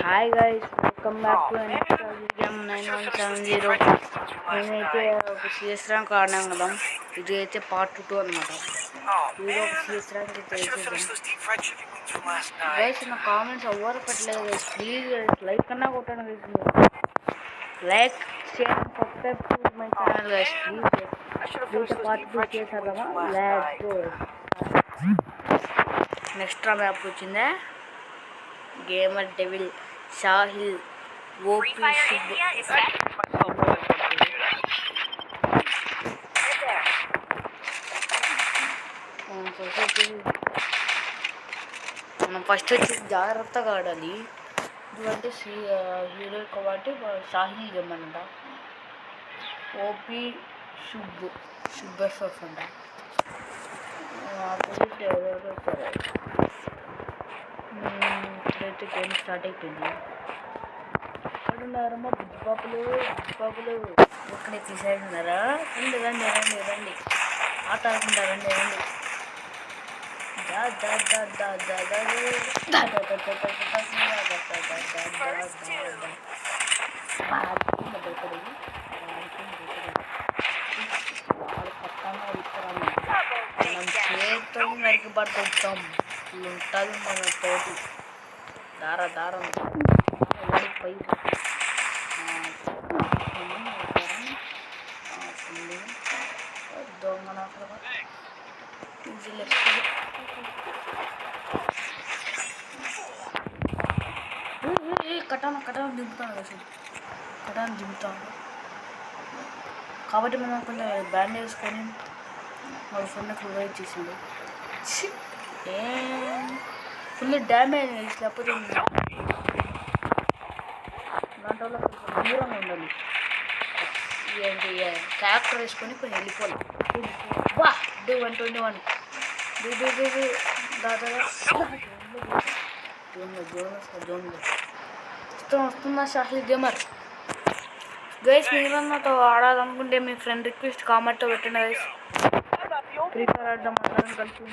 Hi guys, welcome back to game 9170. నేనైతే ఒక CS rank ఆడినాం కదా, ఇది అయితే పార్ట్ 2 అనమాట. ఇది ఒక సిఎస్ ర్యాంక్ అయితే గైస్. నా కామెంట్స్ ఎవరు పెట్టలేదు గైస్, ప్లీజ్ గైస్ లైక్ అన్నా కొట్టండి guys. Like share subscribe to my channel guys, please. ఇది పార్ట్ 2 చేసేద్దామా? Let's go. నెక్స్ట్ మ్యాప్ వచ్చిందే, గేమర్ డెవిల్ సాహిల్ ఓపీ మనం ఫస్ట్ వచ్చి జాగ్రత్తగా ఆడాలి. ఇదంటే హీరో కాబట్టి సాహిల్ గేమ్ అంట. ఓపీ శుభ్రఫ్ అంట. ఇప్పుడైతే గేమ్ స్టార్ట్ అయిపోయింది. ఎక్కడున్నారమ్మా బుజ్జిపాపులు? ఇక్కడే తీసైడ్ ఉన్నారా? రండి రండి రండి రండి, ఆట ఆడుకుంటారండి రండి. మనం చేతితో నరికి పడుతుంటాం, ఉంటుంది మన తోటి దారం పై దొంగ కటాను దింపుతాను కాబట్టి మనం కొంచెం బ్యాండ్ వేసుకొని వాడు ఫుల్ రివైవ్ చేసింది. ఫుల్ డ్యామేజ్ లేకపోతే ఇలాంటి వల్ల కొంచెం దూరంగా ఉండాలి. ఏంటి క్యారెక్టర్ వేసుకొని కొంచెం వెళ్ళిపోవాలి. వా 121 జోన్లో వస్తున్నా సాహిల్ గేమర్. గైస్, మీరు నాతో ఆడాలనుకుంటే మీ ఫ్రెండ్ రిక్వెస్ట్ కామెంట్లో పెట్టండి గైస్. ఫ్రీ ఫైర్ ఆడదాం అందరం కలిసి.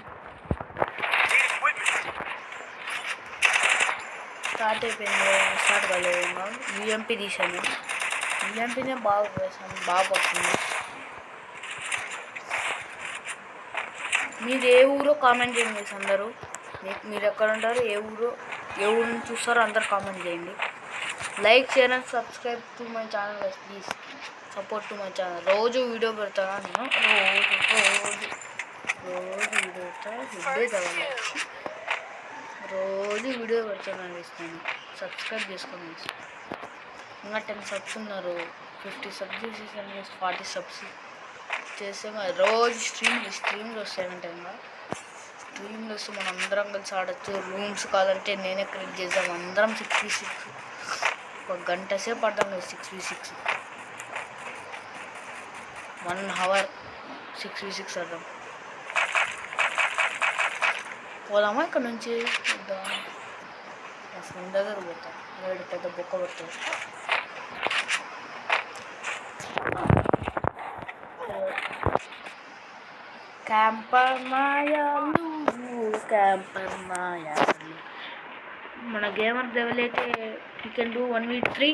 స్టార్ట్ అయిపోయింది, స్టార్ట్ కాలేదు. యూఎంపీ తీసాను, యూఎంపీనే బాగా వేసాను, బాగా పడుతుంది. మీరు ఏ ఊరో కామెంట్ చేయండి గైస్ అందరూ. మీరు ఎక్కడ ఉంటారో, ఏ ఊరిని చూస్తారో అందరు కామెంట్ చేయండి. Like share and subscribe to my channel guys, please support to my channel. రోజు వీడియో పెడతాను నేను, రోజు వీడియో పెడతాను. రోజు వీడియో పెడతాను ఇస్తాను. సబ్స్క్రైబ్ చేసుకోండి. ఇంకా 10 సబ్స్ ఉన్నారు, 50 సబ్స్ చేసేసాను, 40 సబ్స్ చేసే రోజు స్ట్రీమ్లు వస్తాయంటే ఇంకా స్ట్రీమ్లు వస్తే మనం అందరం కలిసి ఆడచ్చు. రూమ్స్ కావాలంటే నేనే క్రియేట్ చేద్దాం, అందరం 6v6 ఒక గంట సేపు పడతాం కదా. 6v6 1 hour 6v6 ఆడదాం. పోదామా ఇక్కడ నుంచి? మా ఫ్రెండ్ దగ్గర పోతాం, వేడి పెద్ద బొక్క పడుతుంది. క్యాంపర్ మాయాలు. మన గేమర్ డెవల్ అయితే యూ కెన్ డూ 1v3.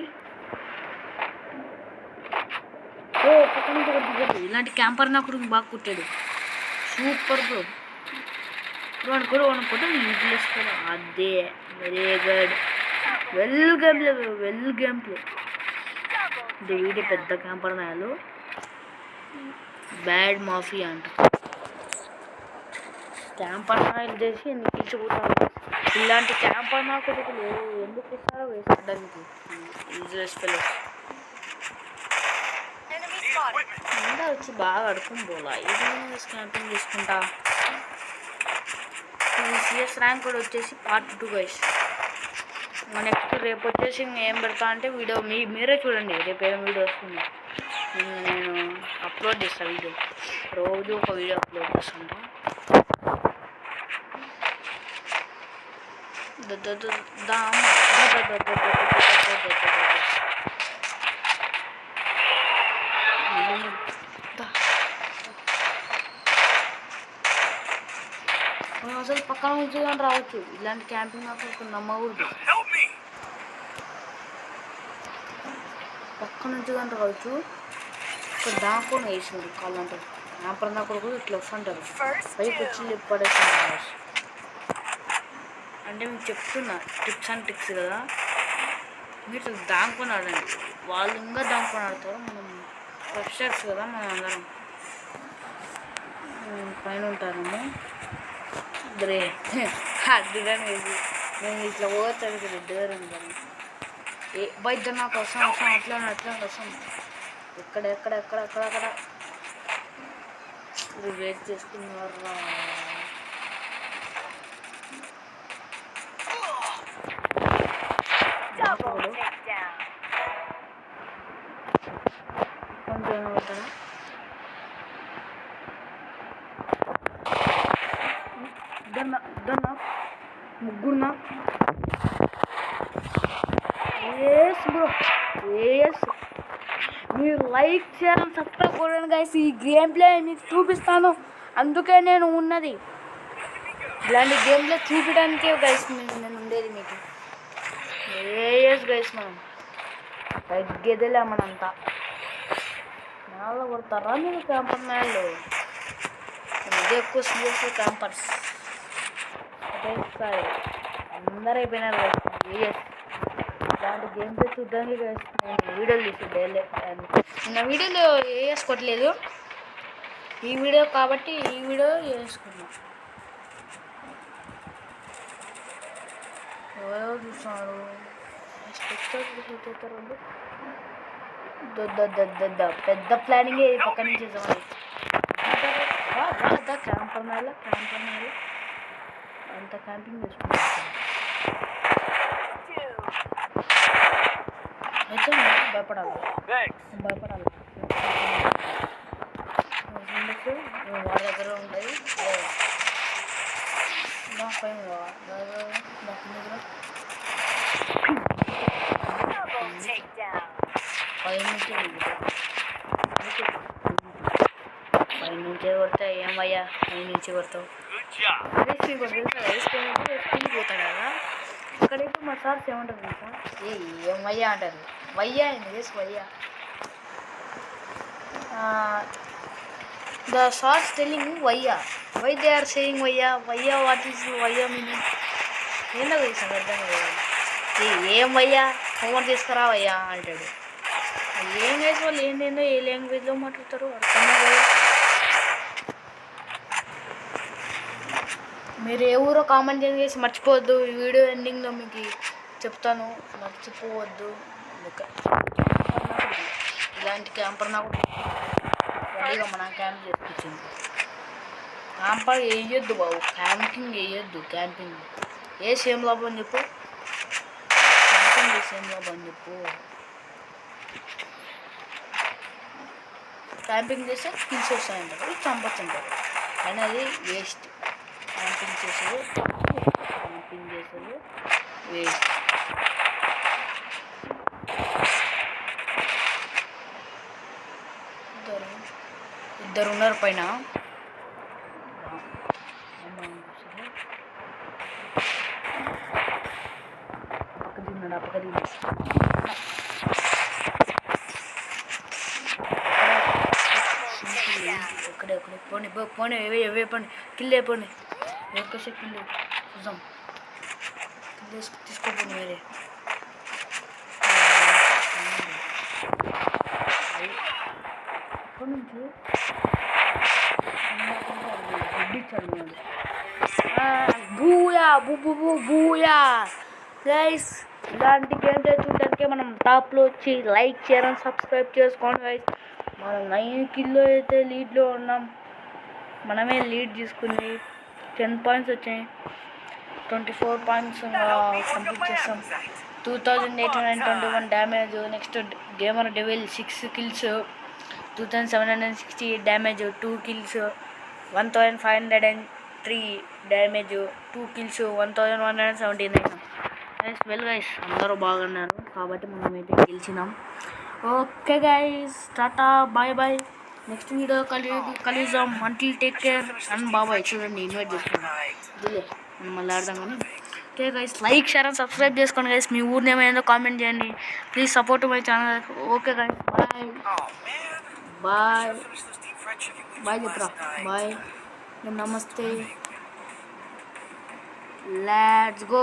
పక్కన ఇలాంటి క్యాంపర్ నాకు బాగా కుట్టాడు, సూపర్ బ్రో. అనుకుంటే యూజ్లెస్ కూడా. అదే very good, well game play. వీడి పెద్ద క్యాంపర్ నాయాలు, బ్యాడ్ మాఫియా అంట. క్యాంపర్ నాయలు చేసి ఎన్ని తీసుకుంటారు. ఇలాంటి క్యాంపర్ నా కొడుకులు ఎందుకు ఇస్తారో వేసుకోవడానికి. యూజ్లెస్ ఫెలోస్ అంతా వచ్చి బాగా అడుకుని పోలా. ఇది క్యాంపింగ్ చేసుకుంటా. సిఎస్ ర్యాంక్ కూడా వచ్చేసి పార్ట్ 2 గైస్. నెక్స్ట్ రేపు వచ్చేసి ఏం పెడతా అంటే వీడియో మీరే చూడండి. రేపు ఏం వీడియో వస్తుంది నేను అప్లోడ్ చేస్తాను. వీడియో రోజు ఒక వీడియో అప్లోడ్ చేస్తాను. అసలు పక్కన నుంచి రావచ్చు. ఇలాంటి క్యాంపింగ్ నాకు నమ్మకూడదు. పక్క నుంచి కానీ రావచ్చు. ఇక్కడ దాక్కొని వేసింది కాళ్ళంటే క్యాంపర్ నా కొడుకు ఇట్లా వస్తుంటారు పైకి వచ్చి పడేస్తుంటారు. అంటే మీకు చెప్తున్నా టిప్స్ అండ్ ట్రిక్స్ కదా, మీరు దాక్కొని ఆడండి. వాళ్ళు ఇంకా దాక్కొని ఆడతారు. మనం ఫ్రెషర్స్ కదా, మనం అందరం పైన ఉంటారేమో. గ్రే అడ్డుగానే వేసి నేను ఇట్లా పోతాను కదా డోర్ ఉంటాను. బయట నాకు వస్తాం అట్లా వస్తాం. ఎక్కడెక్కడ మీరు వెయిట్ చేసుకున్నారా? కొంచెం అవుతారా ఇద్దరు ముగ్గురు మీరు లైక్ చేయాలని సబ్స్క్రైబ్ కొట్టండి గైస్. ఈ గేమ్ ప్లే మీకు చూపిస్తాను, అందుకే నేను ఉన్నది. ఇలాంటి గేమ్ ప్లే చూపించడానికే గైస్ నేను ఉండేది మీకు. గైస్ మనం తగ్గేదేలే మనంతా నాలో కొడతారా మీరు క్యాంపర్ మ్యాన్లు. ఇది ఎక్కువ సీరియస్ క్యాంపర్స్ అందరూ అయిపోయినారు గైస్. ఇలాంటి గేమ్ ప్లే చూడడానికి గైస్ నేను వీడియోలు తీసి డైలీ. నిన్న వీడియోలో వేసుకోవట్లేదు, ఈ వీడియో కాబట్టి ఈ వీడియో వేసుకున్నా. ఎవరో చూస్తున్నారు పెద్ద ప్లానింగే పక్క నుంచి చేద్దామని. క్యాంపర్ మేళ అంత క్యాంపింగ్ చేసుకుంటాం అయితే భయపడాలి. వాళ్ళ దగ్గర ఉంటుంది నా పైన పైనుంచే కొడతావు ఏమయ్యా, పైనుంచి కొడతావు స్కూల్కి పోతాడు కదా. ఇక్కడైతే మా సార్స్ ఏమంటారు తెలుసా, ఏమయ్యా అంటారు. వయ్యా అండి వేసి వయ్యా. ద సార్స్ టెల్లింగ్ వయ్యా, వై దే ఆర్ సేయింగ్ వయ్యా. వాట్ ఈస్ వయ్యా మీనింగ్ ఏంటో తెలుసాను అర్థం కదా. ఏం వయ్యా హోంవర్క్ తీసుకురా వయ్యా అంటాడు. ఏం చేసి వాళ్ళు ఏంటేందో ఏ లాంగ్వేజ్లో మాట్లాడతారు అర్థం కదా. మీరు ఏ ఊరో కామెంట్ చేసి మర్చిపోవద్దు. ఈ వీడియో ఎండింగ్లో మీకు చెప్తాను, మర్చిపోవద్దు. ఇలాంటి క్యాంపర్ నాకు రెడీగా మన క్యాంప్ చేసుకొచ్చింది. క్యాంపర్ వేయొద్దు బాబు, క్యాంపింగ్ వేయొద్దు. క్యాంపింగ్ ఏ సేమ్ లాభం అని చెప్పు, క్యాంపింగ్ ఏ సేమ్ లాభం అని చెప్పు. క్యాంపింగ్ చేస్తే కిల్స్ వస్తాయంటారు, చంపొచ్చుంటారు, కానీ అది వేస్ట్. క్యాంపింగ్ చేసేది వేస్ట్. ఇద్దరు ఉన్నారు పైన. ఎక్కడే పోనీ ఎవే పండి కిల్లే పోండి. ఎక్కువసేపు కిల్లు చూద్దాం. కిల్లు తీసుకోపోండి వేరే. ఎక్కడి నుంచి బూయా గైస్. ఇలాంటి గేమ్ చూడడానికి మనం టాప్లో వచ్చి లైక్ చేయడం సబ్స్క్రైబ్ చేసుకోండి గైస్. మనం 9 కిల్లో అయితే లీడ్లో ఉన్నాం. మనమే లీడ్ తీసుకుని 10 పాయింట్స్ వచ్చాయి. 24 పాయింట్స్ కంప్లీట్ చేస్తాం. 2821 damage. Next gamer devil 6 kills, 2768 damage, 2 kills, 1503 damage, 2 kills, 1179. Guys well guys అందరూ బాగున్నారు కాబట్టి మనమైతే గెలిచినాం. ఓకే గైస్ టాటా బాయ్ బాయ్. నెక్స్ట్ వీడియో కలుద్దాం. Until take care and bye bye. చూడండి ఇన్వైట్ చేసుకున్నాం, ఇదిలే మనం మళ్ళీ ఆడదాం కానీ okay guys, like share and subscribe చేసుకోండి గైస్. మీ ఊరు నేమ్ ఏందో కామెంట్ చేయండి. Please support my channel. Okay guys, bye bye bye చెప్పరా, బాయ్, నమస్తే, లెట్స్ గో.